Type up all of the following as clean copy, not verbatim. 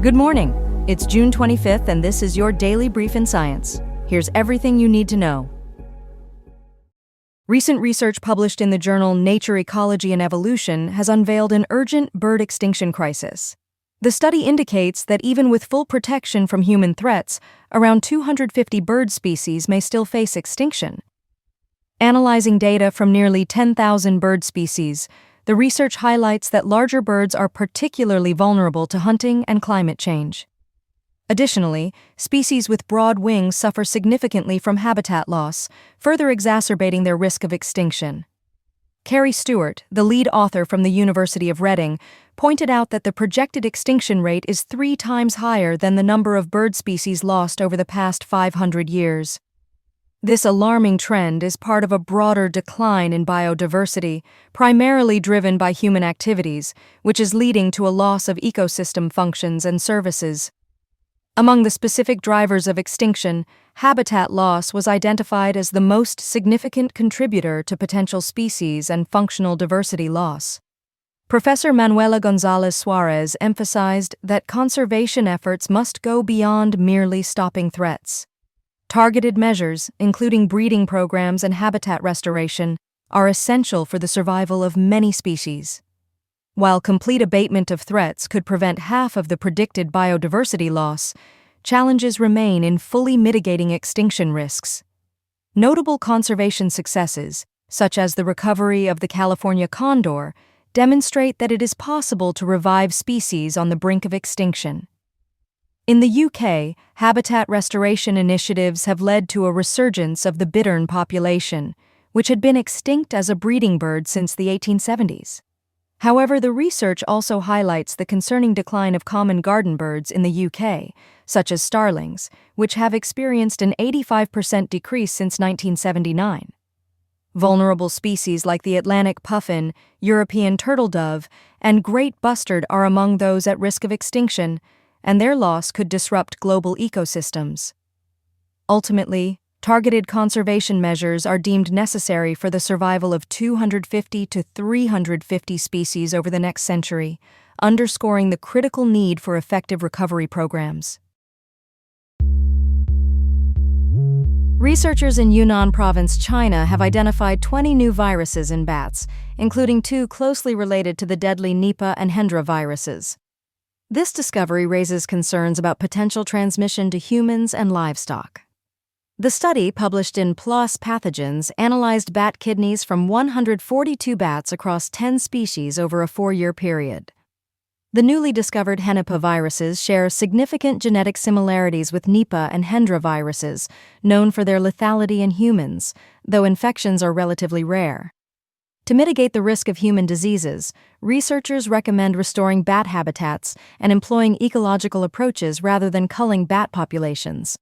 Good morning. It's June 25th, and this is your Daily Brief in Science. Here's everything you need to know. Recent research published in the journal Nature, Ecology, and Evolution has unveiled an urgent bird extinction crisis. The study indicates that even with full protection from human threats, around 250 bird species may still face extinction. Analyzing data from nearly 10,000 bird species, the research highlights that larger birds are particularly vulnerable to hunting and climate change. Additionally, species with broad wings suffer significantly from habitat loss, further exacerbating their risk of extinction. Carrie Stewart, the lead author from the University of Reading, pointed out that the projected extinction rate is 3 times higher than the number of bird species lost over the past 500 years. This alarming trend is part of a broader decline in biodiversity, primarily driven by human activities, which is leading to a loss of ecosystem functions and services. Among the specific drivers of extinction, habitat loss was identified as the most significant contributor to potential species and functional diversity loss. Professor Manuela González Suárez emphasized that conservation efforts must go beyond merely stopping threats. Targeted measures, including breeding programs and habitat restoration, are essential for the survival of many species. While complete abatement of threats could prevent half of the predicted biodiversity loss, challenges remain in fully mitigating extinction risks. Notable conservation successes, such as the recovery of the California condor, demonstrate that it is possible to revive species on the brink of extinction. In the UK, habitat restoration initiatives have led to a resurgence of the bittern population, which had been extinct as a breeding bird since the 1870s. However, the research also highlights the concerning decline of common garden birds in the UK, such as starlings, which have experienced an 85% decrease since 1979. Vulnerable species like the Atlantic puffin, European turtle dove, and great bustard are among those at risk of extinction, and their loss could disrupt global ecosystems. Ultimately, targeted conservation measures are deemed necessary for the survival of 250 to 350 species over the next century, underscoring the critical need for effective recovery programs. Researchers in Yunnan Province, China, have identified 20 new viruses in bats, including 2 closely related to the deadly Nipah and Hendra viruses. This discovery raises concerns about potential transmission to humans and livestock. The study, published in PLOS Pathogens, analyzed bat kidneys from 142 bats across 10 species over a 4-year period. The newly discovered Nipah viruses share significant genetic similarities with Nipah and Hendra viruses, known for their lethality in humans, though infections are relatively rare. To mitigate the risk of human diseases, researchers recommend restoring bat habitats and employing ecological approaches rather than culling bat populations.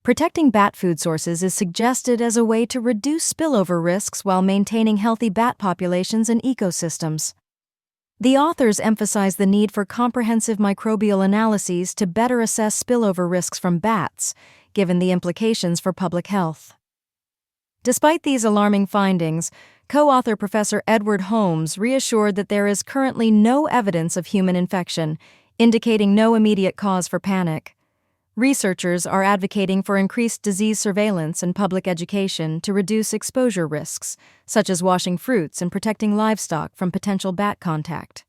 Protecting bat food sources is suggested as a way to reduce spillover risks while maintaining healthy bat populations and ecosystems. The authors emphasize the need for comprehensive microbial analyses to better assess spillover risks from bats, given the implications for public health. Despite these alarming findings, co-author Professor Edward Holmes reassured that there is currently no evidence of human infection, indicating no immediate cause for panic. Researchers are advocating for increased disease surveillance and public education to reduce exposure risks, such as washing fruits and protecting livestock from potential bat contact.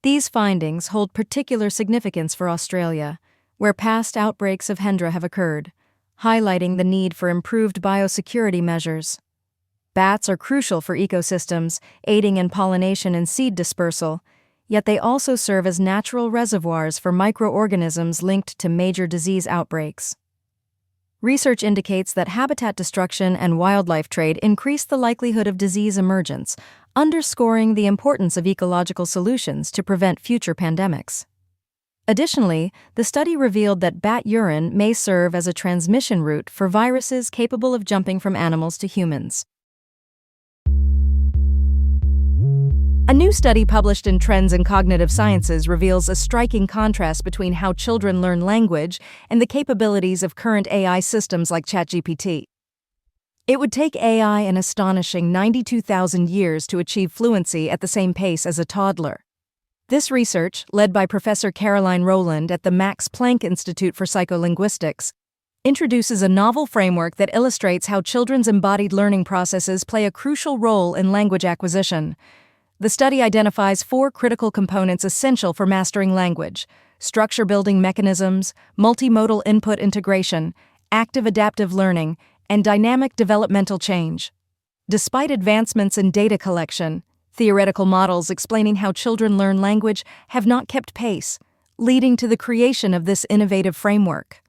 These findings hold particular significance for Australia, where past outbreaks of Hendra have occurred, highlighting the need for improved biosecurity measures. Bats are crucial for ecosystems, aiding in pollination and seed dispersal, yet they also serve as natural reservoirs for microorganisms linked to major disease outbreaks. Research indicates that habitat destruction and wildlife trade increase the likelihood of disease emergence, underscoring the importance of ecological solutions to prevent future pandemics. Additionally, the study revealed that bat urine may serve as a transmission route for viruses capable of jumping from animals to humans. A new study published in Trends in Cognitive Sciences reveals a striking contrast between how children learn language and the capabilities of current AI systems like ChatGPT. It would take AI an astonishing 92,000 years to achieve fluency at the same pace as a toddler. This research, led by Professor Caroline Rowland at the Max Planck Institute for Psycholinguistics, introduces a novel framework that illustrates how children's embodied learning processes play a crucial role in language acquisition. The study identifies 4 critical components essential for mastering language: structure-building mechanisms, multimodal input integration, active adaptive learning, and dynamic developmental change. Despite advancements in data collection, theoretical models explaining how children learn language have not kept pace, leading to the creation of this innovative framework.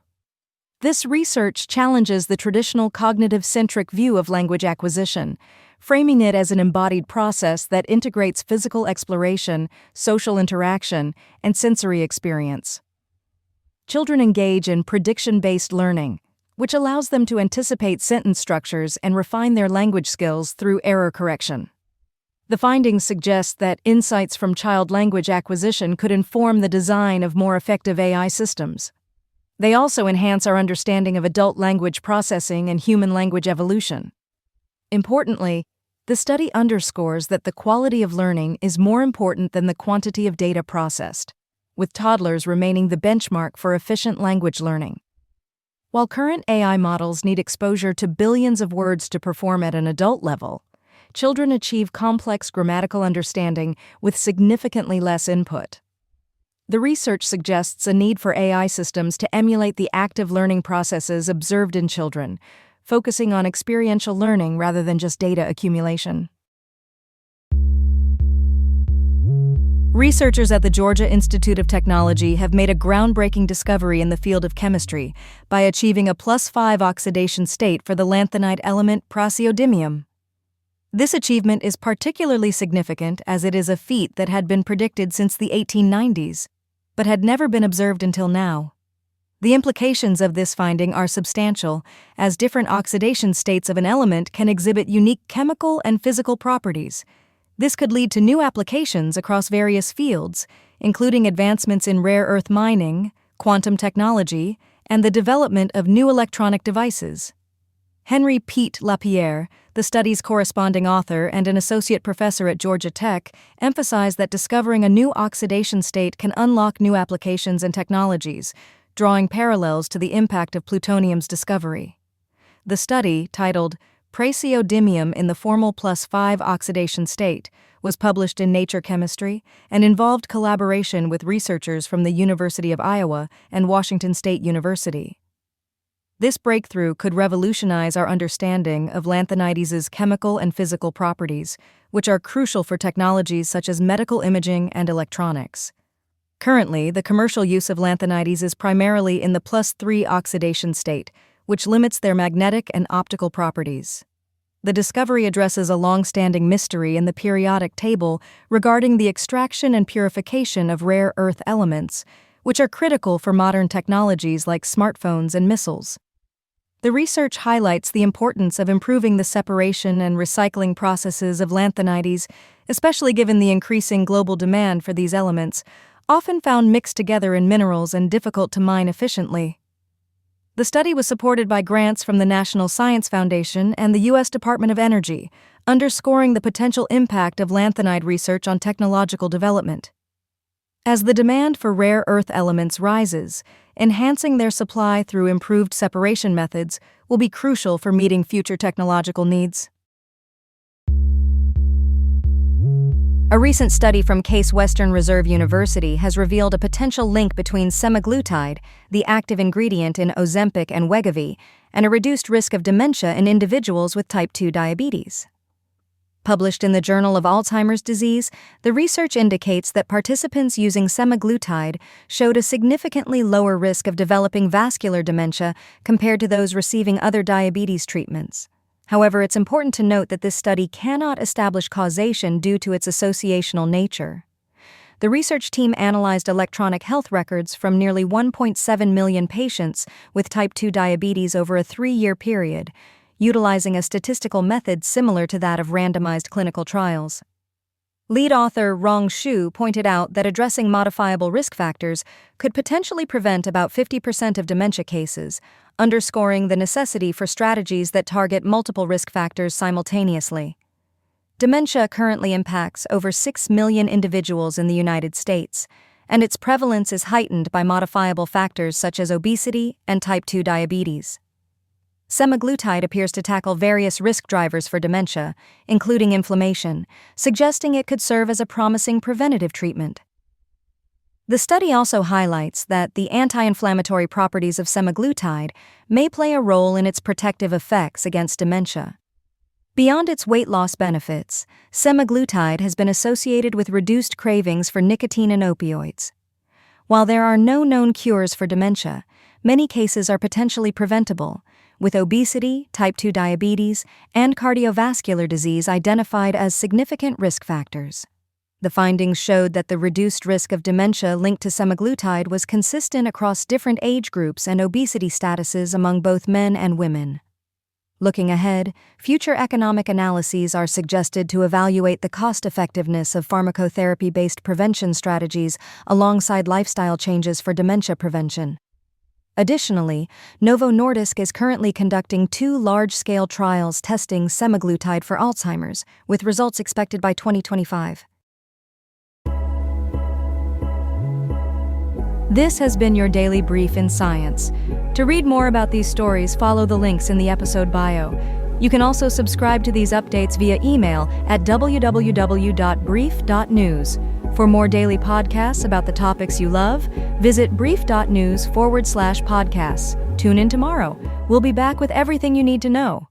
This research challenges the traditional cognitive-centric view of language acquisition, framing it as an embodied process that integrates physical exploration, social interaction, and sensory experience. Children engage in prediction-based learning, which allows them to anticipate sentence structures and refine their language skills through error correction. The findings suggest that insights from child language acquisition could inform the design of more effective AI systems. They also enhance our understanding of adult language processing and human language evolution. Importantly, the study underscores that the quality of learning is more important than the quantity of data processed, with toddlers remaining the benchmark for efficient language learning. While current AI models need exposure to billions of words to perform at an adult level, children achieve complex grammatical understanding with significantly less input. The research suggests a need for AI systems to emulate the active learning processes observed in children, focusing on experiential learning rather than just data accumulation. Researchers at the Georgia Institute of Technology have made a groundbreaking discovery in the field of chemistry by achieving a +5 oxidation state for the lanthanide element praseodymium. This achievement is particularly significant as it is a feat that had been predicted since the 1890s, but had never been observed until now. The implications of this finding are substantial, as different oxidation states of an element can exhibit unique chemical and physical properties. This could lead to new applications across various fields, including advancements in rare earth mining, quantum technology, and the development of new electronic devices. Henry Pete Lapierre, the study's corresponding author and an associate professor at Georgia Tech, emphasized that discovering a new oxidation state can unlock new applications and technologies, drawing parallels to the impact of plutonium's discovery. The study, titled Praseodymium in the Formal +5 Oxidation State, was published in Nature Chemistry and involved collaboration with researchers from the University of Iowa and Washington State University. This breakthrough could revolutionize our understanding of lanthanides' chemical and physical properties, which are crucial for technologies such as medical imaging and electronics. Currently, the commercial use of lanthanides is primarily in the +3 oxidation state, which limits their magnetic and optical properties. The discovery addresses a long-standing mystery in the periodic table regarding the extraction and purification of rare earth elements, which are critical for modern technologies like smartphones and missiles. The research highlights the importance of improving the separation and recycling processes of lanthanides, especially given the increasing global demand for these elements, often found mixed together in minerals and difficult to mine efficiently. The study was supported by grants from the National Science Foundation and the U.S. Department of Energy, underscoring the potential impact of lanthanide research on technological development. As the demand for rare earth elements rises, enhancing their supply through improved separation methods will be crucial for meeting future technological needs. A recent study from Case Western Reserve University has revealed a potential link between semaglutide, the active ingredient in Ozempic and Wegovy, and a reduced risk of dementia in individuals with type 2 diabetes. Published in the Journal of Alzheimer's Disease, the research indicates that participants using semaglutide showed a significantly lower risk of developing vascular dementia compared to those receiving other diabetes treatments. However, it's important to note that this study cannot establish causation due to its associational nature. The research team analyzed electronic health records from nearly 1.7 million patients with type 2 diabetes over a 3-year period, utilizing a statistical method similar to that of randomized clinical trials. Lead author Rong Xu pointed out that addressing modifiable risk factors could potentially prevent about 50% of dementia cases, underscoring the necessity for strategies that target multiple risk factors simultaneously. Dementia currently impacts over 6 million individuals in the United States, and its prevalence is heightened by modifiable factors such as obesity and type 2 diabetes. Semaglutide appears to tackle various risk drivers for dementia, including inflammation, suggesting it could serve as a promising preventative treatment. The study also highlights that the anti-inflammatory properties of semaglutide may play a role in its protective effects against dementia. Beyond its weight loss benefits, semaglutide has been associated with reduced cravings for nicotine and opioids. While there are no known cures for dementia, many cases are potentially preventable, with obesity, type 2 diabetes, and cardiovascular disease identified as significant risk factors. The findings showed that the reduced risk of dementia linked to semaglutide was consistent across different age groups and obesity statuses among both men and women. Looking ahead, future economic analyses are suggested to evaluate the cost-effectiveness of pharmacotherapy-based prevention strategies alongside lifestyle changes for dementia prevention. Additionally, Novo Nordisk is currently conducting 2 large-scale trials testing semaglutide for Alzheimer's, with results expected by 2025. This has been your daily brief in science. To read more about these stories, follow the links in the episode bio. You can also subscribe to these updates via email at www.brief.news. For more daily podcasts about the topics you love, visit brief.news/podcasts. Tune in tomorrow. We'll be back with everything you need to know.